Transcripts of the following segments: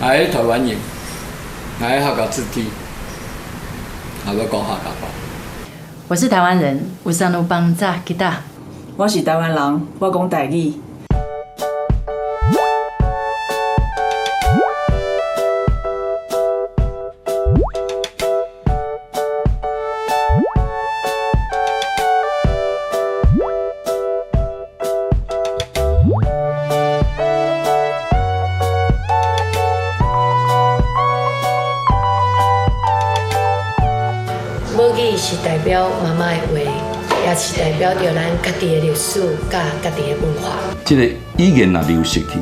来台湾人，来客家字体，还要讲客家话。我是台湾人，有啥路帮助吉他？我是台湾人，我讲台语。母语是代表妈妈的话，也是代表着咱家己的历史甲家己的文化。这个语言若流失去，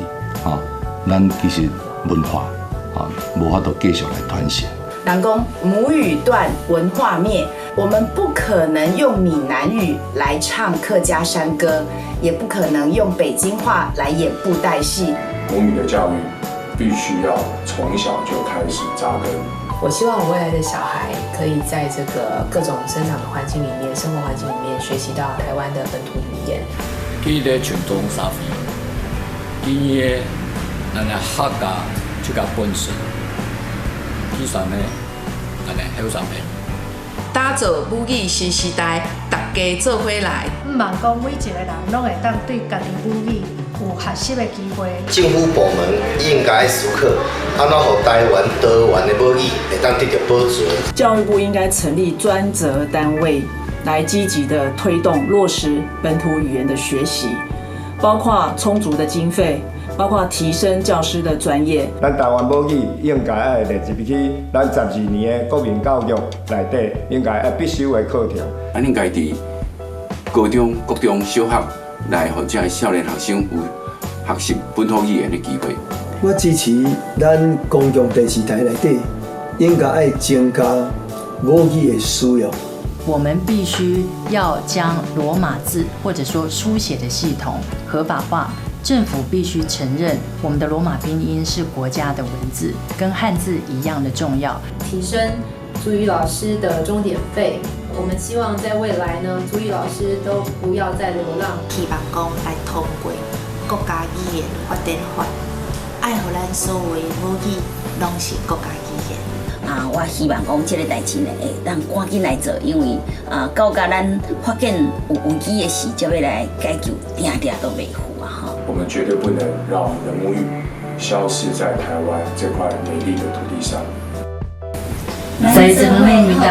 咱其实文化无法度继续来传承。人讲母语断，文化灭。我们不可能用闽南语来唱客家山歌，也不可能用北京话来演布袋戏。母语的教育必须要从小就开始扎根。我希望我未来的小孩可以在这个各种生长的环境里面、生活环境里面学习到台湾的本土语言。记得传统沙飞，记得咱的客家这个本事，第三呢，咱的后三呢。打造母语新时代，大家做伙来。唔望讲每一个人拢会当对家己母语有学习的机会。政府部门应该思考，安怎让台湾多元的母语会当得到保存。教育部应该成立专责单位，来积极的推动落实本土语言的学习，包括充足的经费，包括提升教师的专业。咱台湾母语应该要列入去咱12年的国民教育内底，应该要必修的课程。咱应该伫高中、国中小学来，让这少年学生有学习本土语言的机会。我支持咱公共电视台内底应该要增加母语的使用。我们必须要将罗马字或者说书写的系统合法化。政府必须承认，我们的罗马拼音是国家的文字，跟汉字一样的重要。提升族语老师的钟点费，我们希望在未来呢，族语老师都不要再流浪。希望讲来通过国家语言发展法，爱互咱所有的母语拢是国家语言。我希望讲这个代志呢，会当赶紧来做，因为到甲咱发现有危机的时，才要来解决，定都袂好啊！我们绝对不能让我们的母语消失在台湾这块美丽的土地上。在这个美丽的